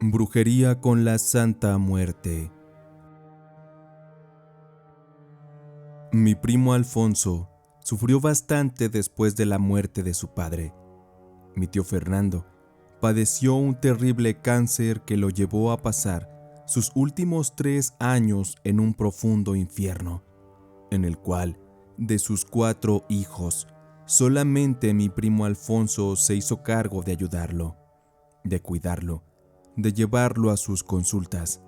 Brujería con la Santa Muerte. Mi primo Alfonso sufrió bastante después de la muerte de su padre. Mi tío Fernando padeció un terrible cáncer que lo llevó a pasar sus últimos 3 años en un profundo infierno, en el cual, de sus 4 hijos, solamente mi primo Alfonso se hizo cargo de ayudarlo, de cuidarlo, de llevarlo a sus consultas,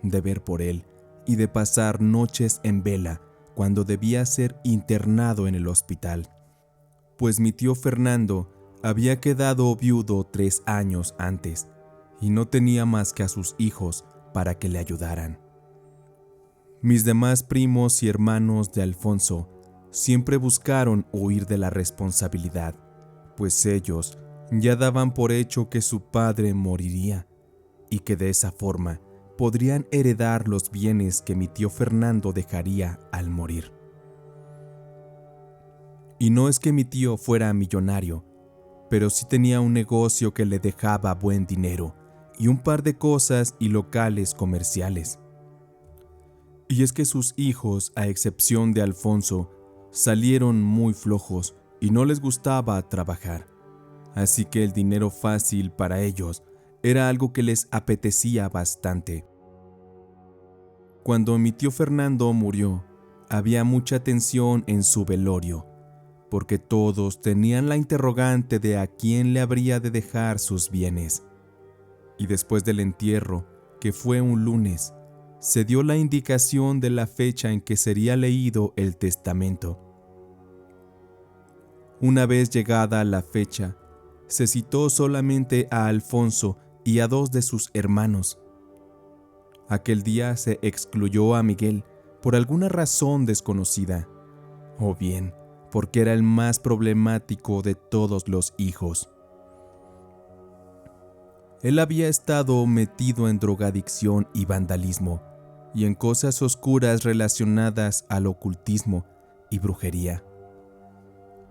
de ver por él y de pasar noches en vela cuando debía ser internado en el hospital. Pues mi tío Fernando había quedado viudo 3 años antes y no tenía más que a sus hijos para que le ayudaran. Mis demás primos y hermanos de Alfonso siempre buscaron huir de la responsabilidad, pues ellos ya daban por hecho que su padre moriría y que de esa forma podrían heredar los bienes que mi tío Fernando dejaría al morir. Y no es que mi tío fuera millonario, pero sí tenía un negocio que le dejaba buen dinero y un par de cosas y locales comerciales. Y es que sus hijos, a excepción de Alfonso, salieron muy flojos y no les gustaba trabajar, así que el dinero fácil para ellos era algo que les apetecía bastante. Cuando mi tío Fernando murió, había mucha tensión en su velorio, porque todos tenían la interrogante de a quién le habría de dejar sus bienes. Y después del entierro, que fue un lunes, se dio la indicación de la fecha en que sería leído el testamento. Una vez llegada la fecha, se citó solamente a Alfonso y a 2 de sus hermanos. Aquel día se excluyó a Miguel por alguna razón desconocida, o bien porque era el más problemático de todos los hijos. Él había estado metido en drogadicción y vandalismo, y en cosas oscuras relacionadas al ocultismo y brujería.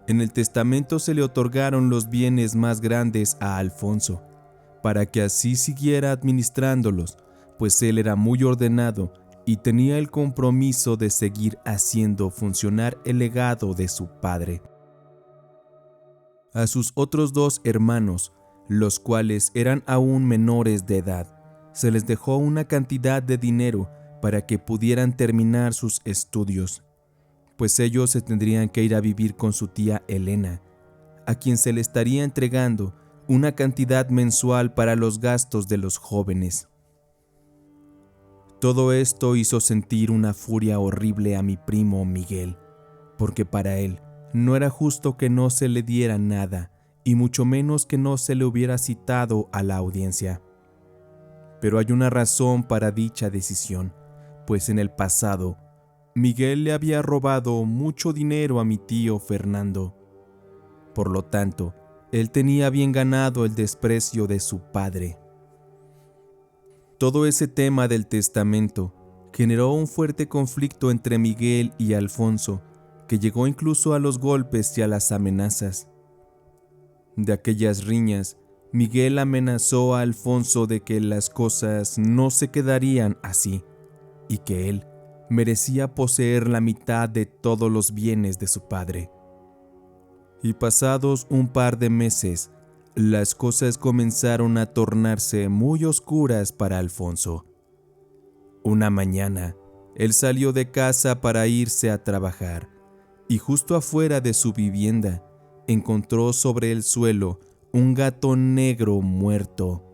En el testamento se le otorgaron los bienes más grandes a Alfonso, para que así siguiera administrándolos, pues él era muy ordenado y tenía el compromiso de seguir haciendo funcionar el legado de su padre. A sus otros 2 hermanos, los cuales eran aún menores de edad, se les dejó una cantidad de dinero para que pudieran terminar sus estudios, pues ellos se tendrían que ir a vivir con su tía Elena, a quien se le estaría entregando una cantidad mensual para los gastos de los jóvenes. Todo esto hizo sentir una furia horrible a mi primo Miguel, porque para él no era justo que no se le diera nada, y mucho menos que no se le hubiera citado a la audiencia. Pero hay una razón para dicha decisión, pues en el pasado, Miguel le había robado mucho dinero a mi tío Fernando. Por lo tanto, él tenía bien ganado el desprecio de su padre. Todo ese tema del testamento generó un fuerte conflicto entre Miguel y Alfonso, que llegó incluso a los golpes y a las amenazas. De aquellas riñas, Miguel amenazó a Alfonso de que las cosas no se quedarían así y que él merecía poseer la mitad de todos los bienes de su padre. Y pasados un par de meses, las cosas comenzaron a tornarse muy oscuras para Alfonso. Una mañana, él salió de casa para irse a trabajar y justo afuera de su vivienda encontró sobre el suelo un gato negro muerto.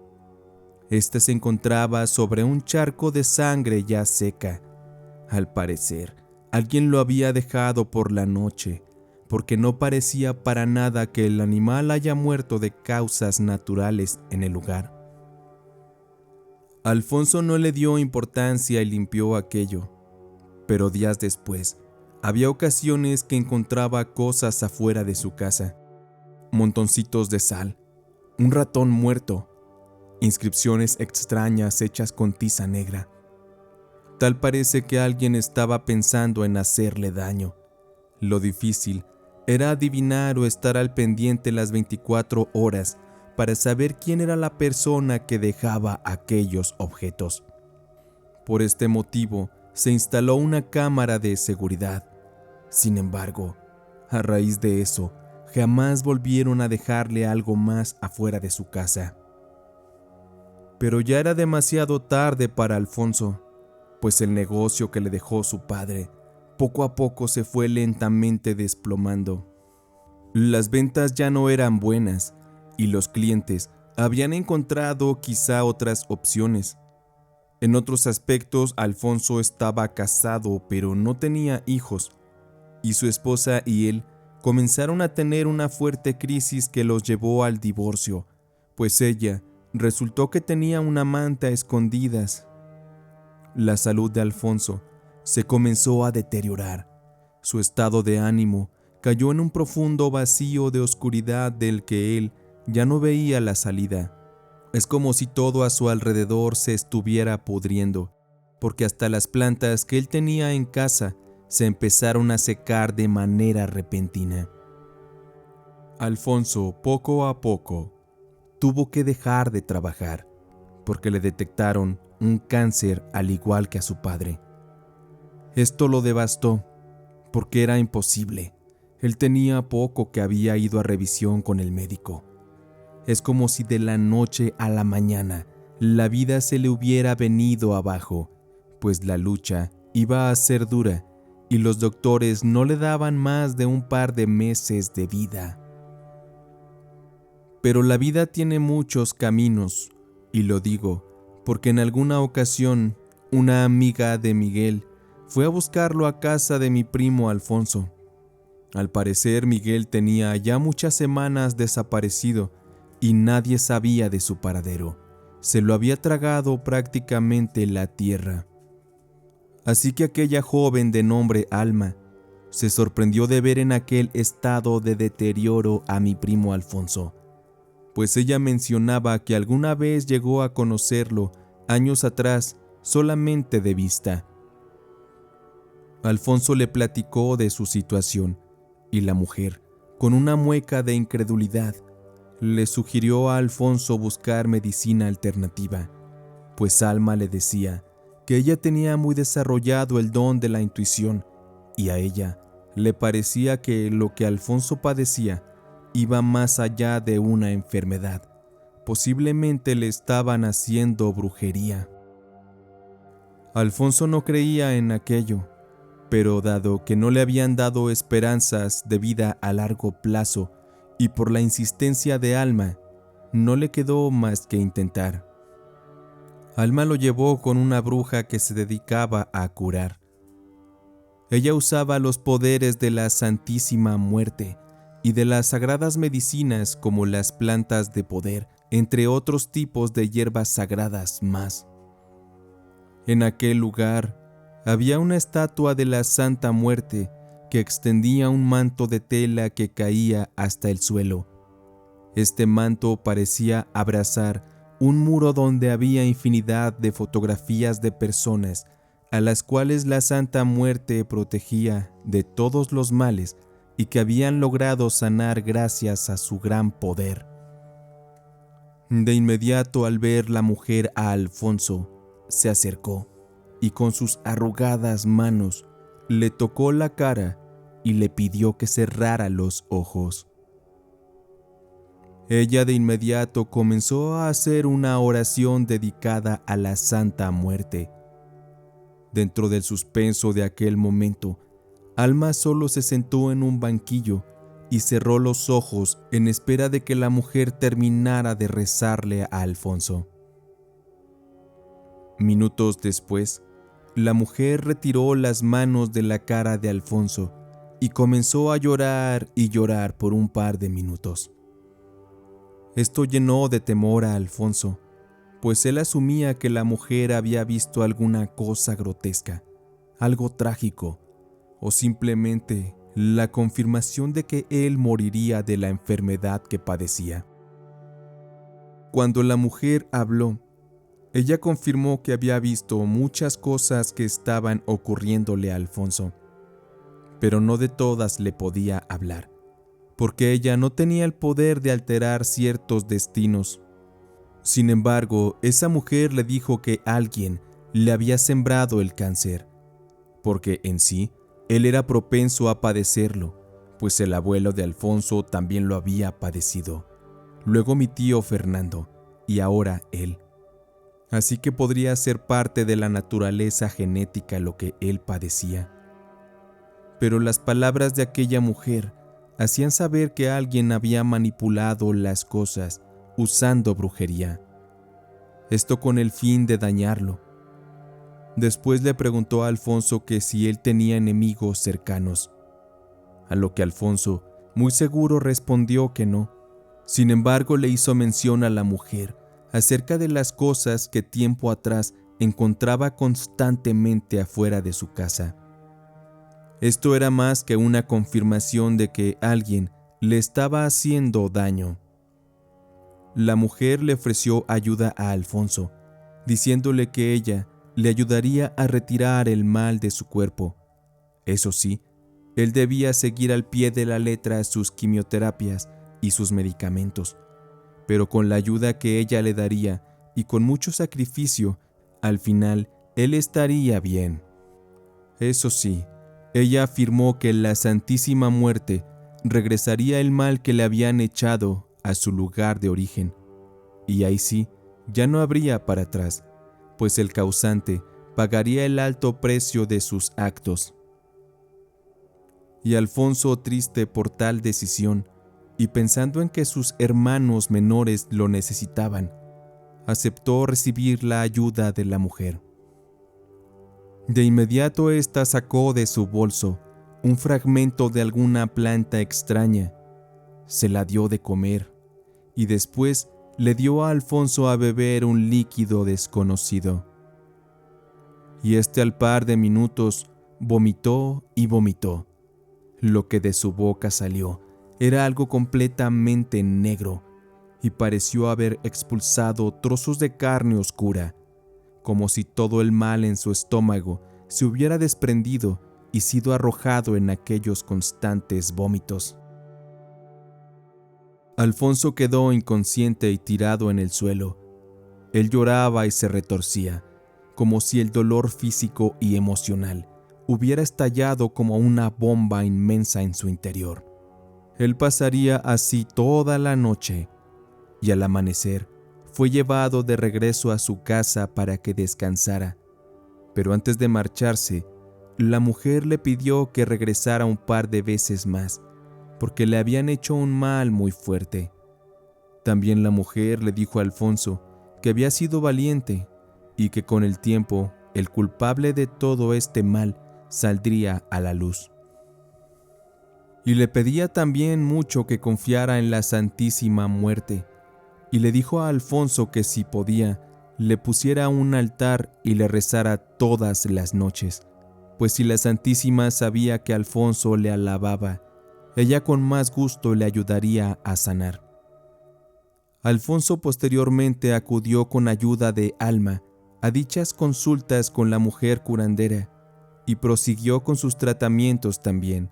Este se encontraba sobre un charco de sangre ya seca. Al parecer, alguien lo había dejado por la noche, porque no parecía para nada que el animal haya muerto de causas naturales en el lugar. Alfonso no le dio importancia y limpió aquello, pero días después, había ocasiones que encontraba cosas afuera de su casa: montoncitos de sal, un ratón muerto, inscripciones extrañas hechas con tiza negra. Tal parece que alguien estaba pensando en hacerle daño. Lo difícil era adivinar o estar al pendiente las 24 horas para saber quién era la persona que dejaba aquellos objetos. Por este motivo, se instaló una cámara de seguridad. Sin embargo, a raíz de eso, jamás volvieron a dejarle algo más afuera de su casa. Pero ya era demasiado tarde para Alfonso, pues el negocio que le dejó su padre poco a poco se fue lentamente desplomando. Las ventas ya no eran buenas y los clientes habían encontrado quizá otras opciones. En otros aspectos, Alfonso estaba casado pero no tenía hijos, y su esposa y él comenzaron a tener una fuerte crisis que los llevó al divorcio, pues ella resultó que tenía un amante a escondidas. La salud de Alfonso se comenzó a deteriorar. Su estado de ánimo cayó en un profundo vacío de oscuridad del que él ya no veía la salida. Es como si todo a su alrededor se estuviera pudriendo, porque hasta las plantas que él tenía en casa se empezaron a secar de manera repentina. Alfonso, poco a poco, tuvo que dejar de trabajar, porque le detectaron un cáncer al igual que a su padre. Esto lo devastó, porque era imposible. Él tenía poco que había ido a revisión con el médico. Es como si de la noche a la mañana la vida se le hubiera venido abajo, pues la lucha iba a ser dura y los doctores no le daban más de un par de meses de vida. Pero la vida tiene muchos caminos, y lo digo porque en alguna ocasión una amiga de Miguel fue a buscarlo a casa de mi primo Alfonso. Al parecer, Miguel tenía ya muchas semanas desaparecido y nadie sabía de su paradero. Se lo había tragado prácticamente la tierra. Así que aquella joven de nombre Alma se sorprendió de ver en aquel estado de deterioro a mi primo Alfonso, pues ella mencionaba que alguna vez llegó a conocerlo años atrás solamente de vista. Alfonso le platicó de su situación y la mujer, con una mueca de incredulidad, le sugirió a Alfonso buscar medicina alternativa, pues Alma le decía que ella tenía muy desarrollado el don de la intuición y a ella le parecía que lo que Alfonso padecía iba más allá de una enfermedad. Posiblemente le estaban haciendo brujería. Alfonso no creía en aquello, pero dado que no le habían dado esperanzas de vida a largo plazo y por la insistencia de Alma, no le quedó más que intentar. Alma lo llevó con una bruja que se dedicaba a curar. Ella usaba los poderes de la Santísima Muerte y de las sagradas medicinas como las plantas de poder, entre otros tipos de hierbas sagradas más. En aquel lugar había una estatua de la Santa Muerte que extendía un manto de tela que caía hasta el suelo. Este manto parecía abrazar un muro donde había infinidad de fotografías de personas a las cuales la Santa Muerte protegía de todos los males y que habían logrado sanar gracias a su gran poder. De inmediato, al ver la mujer a Alfonso, se acercó y con sus arrugadas manos le tocó la cara y le pidió que cerrara los ojos. Ella de inmediato comenzó a hacer una oración dedicada a la Santa Muerte. Dentro del suspenso de aquel momento, Alma solo se sentó en un banquillo y cerró los ojos en espera de que la mujer terminara de rezarle a Alfonso. Minutos después, la mujer retiró las manos de la cara de Alfonso y comenzó a llorar y llorar por un par de minutos. Esto llenó de temor a Alfonso, pues él asumía que la mujer había visto alguna cosa grotesca, algo trágico, o simplemente la confirmación de que él moriría de la enfermedad que padecía. Cuando la mujer habló, ella confirmó que había visto muchas cosas que estaban ocurriéndole a Alfonso, pero no de todas le podía hablar, porque ella no tenía el poder de alterar ciertos destinos. Sin embargo, esa mujer le dijo que alguien le había sembrado el cáncer, porque en sí, él era propenso a padecerlo, pues el abuelo de Alfonso también lo había padecido, luego mi tío Fernando, y ahora él. Así que podría ser parte de la naturaleza genética lo que él padecía. Pero las palabras de aquella mujer hacían saber que alguien había manipulado las cosas usando brujería, esto con el fin de dañarlo. Después le preguntó a Alfonso que si él tenía enemigos cercanos, a lo que Alfonso, muy seguro, respondió que no. Sin embargo, le hizo mención a la mujer acerca de las cosas que tiempo atrás encontraba constantemente afuera de su casa. Esto era más que una confirmación de que alguien le estaba haciendo daño. La mujer le ofreció ayuda a Alfonso, diciéndole que ella le ayudaría a retirar el mal de su cuerpo. Eso sí, él debía seguir al pie de la letra sus quimioterapias y sus medicamentos, pero con la ayuda que ella le daría y con mucho sacrificio, al final él estaría bien. Eso sí, ella afirmó que en la Santísima Muerte regresaría el mal que le habían echado a su lugar de origen, y ahí sí, ya no habría para atrás, pues el causante pagaría el alto precio de sus actos. Y Alfonso, triste por tal decisión, y pensando en que sus hermanos menores lo necesitaban, aceptó recibir la ayuda de la mujer. De inmediato ésta sacó de su bolso un fragmento de alguna planta extraña, se la dio de comer, y después le dio a Alfonso a beber un líquido desconocido. Y al par de minutos vomitó y vomitó. Lo que de su boca salió era algo completamente negro y pareció haber expulsado trozos de carne oscura, como si todo el mal en su estómago se hubiera desprendido y sido arrojado en aquellos constantes vómitos. Alfonso quedó inconsciente y tirado en el suelo. Él lloraba y se retorcía, como si el dolor físico y emocional hubiera estallado como una bomba inmensa en su interior. Él pasaría así toda la noche, y al amanecer fue llevado de regreso a su casa para que descansara. Pero antes de marcharse, la mujer le pidió que regresara un par de veces más, porque le habían hecho un mal muy fuerte. También la mujer le dijo a Alfonso que había sido valiente y que con el tiempo el culpable de todo este mal saldría a la luz. Y le pedía también mucho que confiara en la Santísima Muerte, y le dijo a Alfonso que si podía, le pusiera un altar y le rezara todas las noches, pues si la Santísima sabía que Alfonso le alababa, ella con más gusto le ayudaría a sanar. Alfonso posteriormente acudió con ayuda de Alma a dichas consultas con la mujer curandera y prosiguió con sus tratamientos también.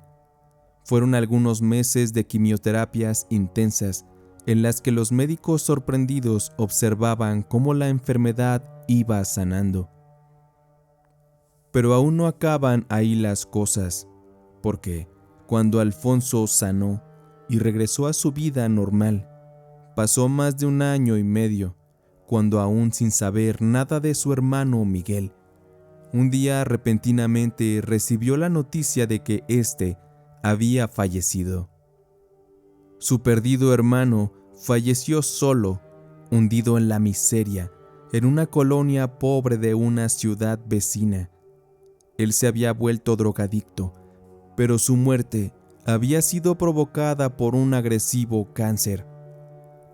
Fueron algunos meses de quimioterapias intensas en las que los médicos sorprendidos observaban cómo la enfermedad iba sanando. Pero aún no acaban ahí las cosas, porque cuando Alfonso sanó y regresó a su vida normal, pasó más de 1 año y medio, cuando aún sin saber nada de su hermano Miguel, un día repentinamente recibió la noticia de que éste había fallecido. Su perdido hermano falleció solo, hundido en la miseria, en una colonia pobre de una ciudad vecina. Él se había vuelto drogadicto, pero su muerte había sido provocada por un agresivo cáncer.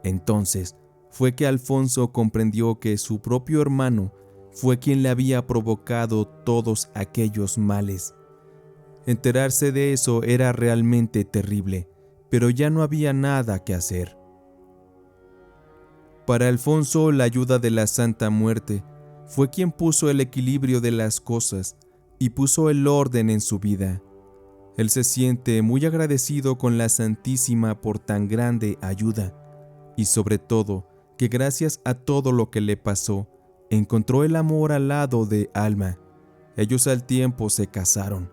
Entonces fue que Alfonso comprendió que su propio hermano fue quien le había provocado todos aquellos males. Enterarse de eso era realmente terrible, pero ya no había nada que hacer. Para Alfonso, la ayuda de la Santa Muerte fue quien puso el equilibrio de las cosas y puso el orden en su vida. Él se siente muy agradecido con la Santísima por tan grande ayuda y sobre todo que gracias a todo lo que le pasó, encontró el amor al lado de Alma. Ellos al tiempo se casaron.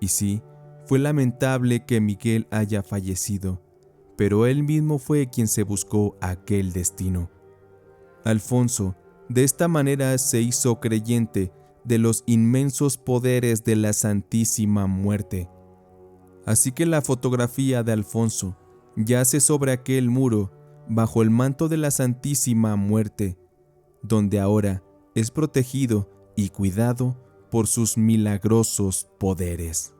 Y sí, fue lamentable que Miguel haya fallecido, pero él mismo fue quien se buscó aquel destino. Alfonso, de esta manera, se hizo creyente de los inmensos poderes de la Santísima Muerte. Así que la fotografía de Alfonso yace sobre aquel muro bajo el manto de la Santísima Muerte, donde ahora es protegido y cuidado por sus milagrosos poderes.